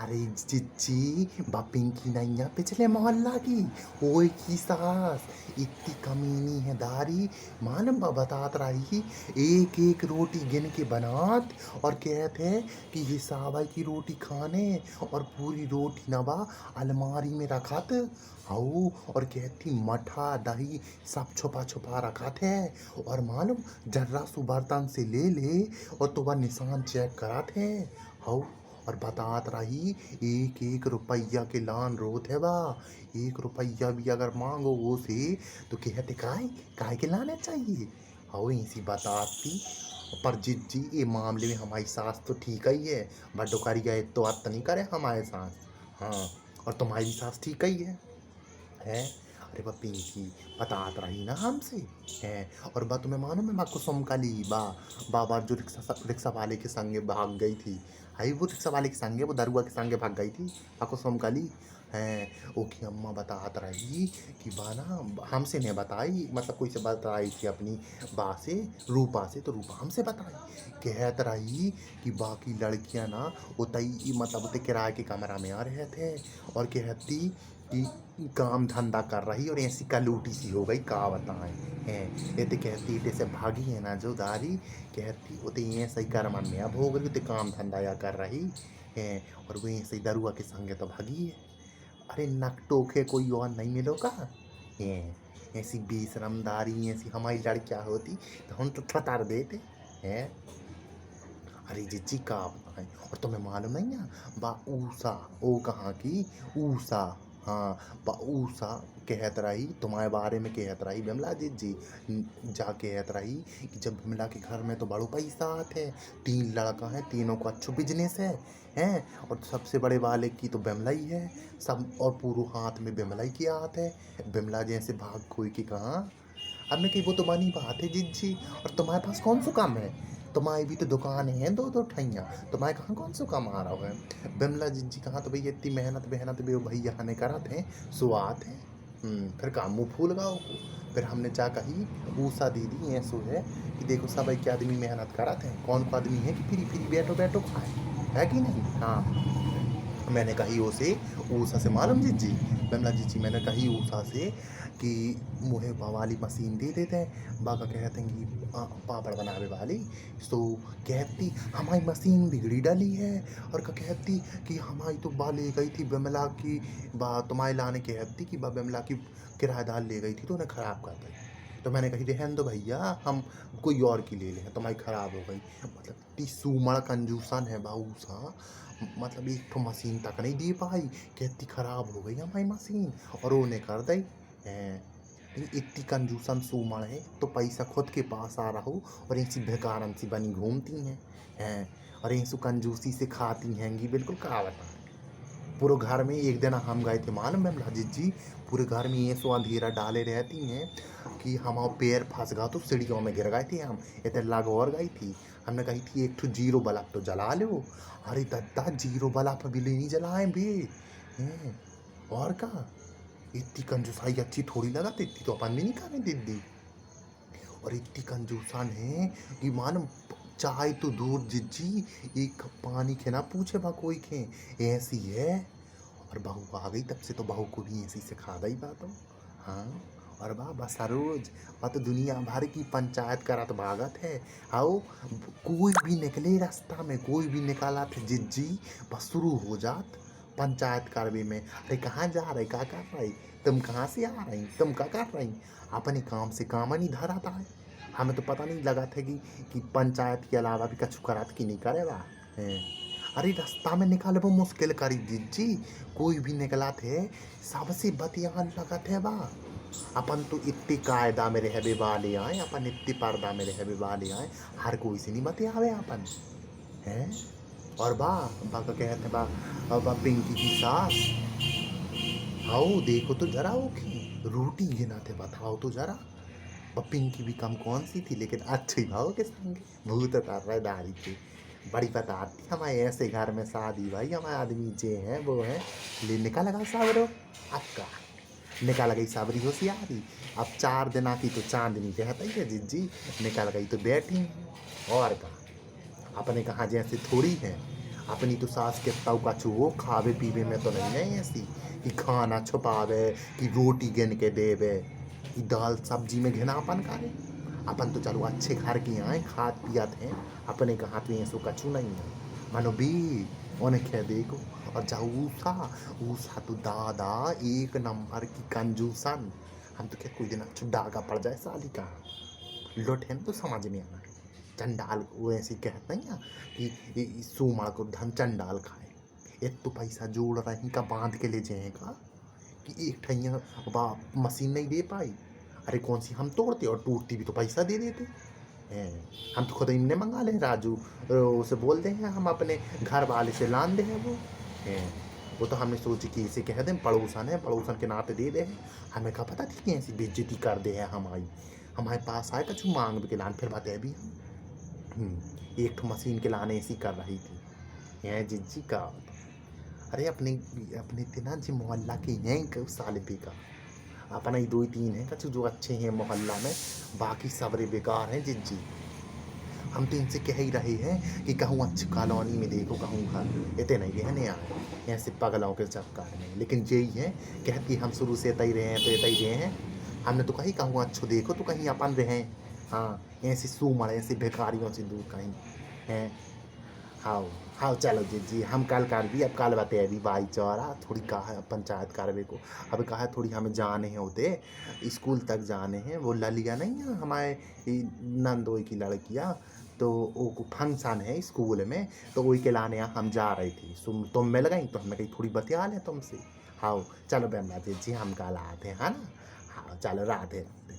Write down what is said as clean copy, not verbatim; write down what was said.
अरे चिच्ची बा पिंकी नैया पिछले मोहल्ला की ओए की सास इतनी कमीनी है दारी। मालूम बा बतात रही एक एक रोटी गिन के बनात और कहते कि ये सावा की रोटी खाने और पूरी रोटी नवा अलमारी में रखत हाउ और कहती मठा दही सब छुपा छुपा रखा थे। और मालूम जर्रा सु बर्तन से ले ले और तो वह निशान चेक करा थे हाउ। और बतात रही एक एक रुपया के लान रोत है बा। एक रुपया भी अगर मांगो वो से तो कहते काय के लाने चाहिए हो ऐसी बताती। पर जिज्जी ये मामले में हमारी सास तो ठीक ही है। बटोकारी गए तो अब तो नहीं करे हमारे सास। हाँ और तुम्हारी सास ठीक ही है। अरे बा पिंकी बतात रही ना हमसे है। और बा तुम्हें मानो मैं माँ कुसुम का ली बाबा जो रिक्शा वाले के संगे भाग गई थी। हाई वो रिक्शा वाले के संगे वो दरुआ के संगे भाग गई थी माँ कुसुम का ली है। ओके अम्मा बतात रही कि बा ना हमसे ने बताई मतलब कोई से बताई थी अपनी बा से रूपा से। तो रूपा हमसे बताई कहत रही कि बाकी लड़कियां ना उतई मतलब उतने किराए के कमरा में आ रहे थे और कहती कि काम धंधा कर रही और ऐसी कलूटी सी हो गई का बताएं हैं। ये तो कहती इटे से भागी है ना जो दारी कहती वो तो ये सही कर मन में अब हो गई तो काम धंधा या कर रही है। और वो ऐसे दरुआ के संगे तो भागी है। अरे नक टोके कोई और नहीं मिलो का है। ऐसी बेशरमदारी ऐसी हमारी लड़कियां होती तो हम तो थतर देते हैं। अरे जीजी का बताएं। और तुम्हें मालूम नहीं है बा ऊषा ओ कहाँ की ऊषा। हाँ बा ऊषा कहत रही तुम्हारे बारे में कहत रही बिमला जीजी जा कहत रही कि जब बिमला के घर में तो बड़ो पैसा आते 3 लड़का है तीनों को अच्छो बिजनेस है हैं। और सबसे बड़े वाले की तो बिमला ही है सब और पूरे हाथ में बिमला ही की हाथ है। बिमला जैसे भाग कोई की कहाँ। अब मैं कही वो तो बनी बात है जिज्जी। और तुम्हारे पास कौन सा काम है तुम्हारी भी तो दुकान है दो दो ठैया तुम्हारे कहाँ कौन सा काम आ रहा है। बिमला जिज्जी कहाँ तो भैया इतनी मेहनत मेहनत भी भैया ने करा थे सुआत है। फिर काम मुँह फूल गाओ को। फिर हमने जा कही ऊषा दीदी ऐसो है कि देखो सब एक आदमी मेहनत करा थे कौन को आदमी है कि फिरी फिरी बैठो बैठो खाए है कि नहीं। हाँ मैंने कही उसे ऊषा से मालूम जीजी बिमला जीजी मैंने कही ऊषा से कि मुहे वाली मशीन दे देते हैं बाका कहते हैं कि पापड़ बनावे वाली। तो कहती हमारी मशीन बिगड़ी डाली है और का कहती कि हमारी तो बा ले गई थी बिमला की बा तुम्हारे लाने कहती कि बा बिमला की किराएदार ले गई थी तो उन्हें ख़राब कर दी। तो मैंने कही रहन दो भैया हम कोई और की ले लें तुम्हारी ख़राब हो गई। मतलब इतनी सूमड़ कंजूसन है बाऊ सा मतलब एक तो मशीन तक नहीं दे पाई कहती ख़राब हो गई हमारी मशीन और उन्हें कर दी हैं। इतनी कंजूसन सूमड़ है तो पैसा खुद के पास आ रहा हो और ऐसी बेकारन सी बनी घूमती हैं और ऐसु कंजूसी से खाती हैंगी बिल्कुल कहा बताएं। पूरे घर में एक दिन हम गए थे मालूम है लाजित जी पूरे घर में ये सो अंधेरा डाले रहती हैं कि हमारा पैर फंस गया तो सीढ़ियों में गिर गए थे हम इतने लाग और गई थी। हमने कही थी एक तो जीरो बल्ब तो जला लो। अरे दद्दा जीरो बल्ब भी नहीं जलाए भी हैं। और का इतनी कंजूसाई अच्छी थोड़ी लगा इतनी तो अपन भी नहीं खाने दीदी। और इतनी कंजूसन है कि मालूम चाय तो दूर जिज्जी एक कप पानी के ना पूछे बा कोई के ऐसी है। और बहू आ गई तब से तो बहू को भी ऐसी सिखा गई बात हो। हाँ और बस सरोज वह तो दुनिया भर की पंचायत करत भागत है। आओ कोई भी निकले रास्ता में कोई भी निकाला थे जिज्जी बस शुरू हो जात पंचायत करवे में। अरे कहाँ जा रहे क्या कर रही तुम कहाँ से आ रही तुम क्या कर रही अपने काम से काम नहीं धराता है। हमें तो पता नहीं लगा था कि पंचायत के अलावा भी कछु करात कि नहीं करे बा हैं। अरे रास्ता में निकाले वो मुश्किल करी दीजी कोई भी निकला थे सबसे बतियान लगा थे बा। अपन तो इतने कायदा में रहबे वाले आए अपन इतने पर्दा में रहबे वाले आए हर कोई से नहीं बतियावे अपन हैं। और बा का कहते बा पिंकी की सास आओ देखो तो जरा ओके रोटी गिनाते बताओ तो जरा। पिंकी भी कम कौन सी थी लेकिन अच्छी भाव के संग भूत कर रहा दाढ़ी थी बड़ी बताती हमारे ऐसे घर में शादी भाई हमारे आदमी जे हैं वो हैं ले निकाल लगा सावरो अब का निकाल गई सावरी होशियारी। अब 4 दिन की तो चांदनी कहता ही है जिज्जी निकाल गई तो बैठी हैं। और का अपने कहाँ जैसे थोड़ी है अपनी तो सास के ताऊ का चूहो खावे पीवे में तो नहीं है ऐसी कि खाना छुपावे, कि रोटी गिन के देवे, कि दाल सब्जी में घिनापन करे। अपन तो चलो अच्छे घर की आए, खात पियत हैं, अपने का हाथ में ऐसो कछु नहीं है। मनो भी उन्हें क्या देखो। और जाऊ ऊसा, ऊसा तो दादा एक नंबर की कंजूसन। हम तो क्या कोई दिन अच्छु डागा पड़ जाए साली का लुट है ना, तो समझ में आना है। चंडाल वो ऐसे कहते हैं ना कि सोमवार को धन चंडाल खाए। एक तो पैसा जोड़ रही का बांध के ले जाएगा कि एक ठैया मशीन नहीं दे पाई। अरे कौन सी हम तोड़ते और टूटती भी तो पैसा दे देते हैं। हम तो खुद इनने मंगा लें राजू, उसे बोल दें हम अपने घर वाले से लान दे हैं वो हैं। वो तो हमने सोची कि इसे कह दें पड़ोसन है, पड़ोसन के नाते दे दे। हमें क्या पता थी कि ऐसी बेइज्जती कर दे है हमारे पास आए कछु मांग के लान, फिर बात भी हम एक ठो मशीन के लाने ऐसी कर रही थी हैं जिज्जी का। अरे अपने अपने थे ना जी मोहल्ला के हैं साल पे का, अपना ही दो ही तीन है कछु जो अच्छे हैं मोहल्ला में, बाकी सबरे बेकार हैं जिज्जी। हम तो इनसे कह ही रहे हैं कि कहूँ अच्छी कॉलोनी में देखो, कहूँ घर इतने नहीं रहने आए ऐसे पगलों के चक्कर में। लेकिन यही है कहती हम शुरू से तय रहे हैं तो तय रहे हैं। हमने तो कहीं कहूँ अच्छो देखो तो कहीं अपन रहें। हाँ ऐसे सूमड़ ऐसे भिखारियों से दूर कहीं हैं। हाँ हाँ चलो जी हम कल कर भी, अब कल बताए अभी भाईचारा थोड़ी कहा है पंचायत कार्य को। अब कहा है थोड़ी हमें जाने हैं होते स्कूल तक जाने हैं। वो ललिया नहीं है हमारे नंदोई की लड़कियाँ, तो वो फंक्शन है स्कूल में, तो वही के लाने हम जा रही थी। तुम मिल गई तो हमने कही थोड़ी बतिया लें तुमसे। हाँ चलो बहन जी हम कल आते हैं, है ना। हाँ चलो राधे राधे।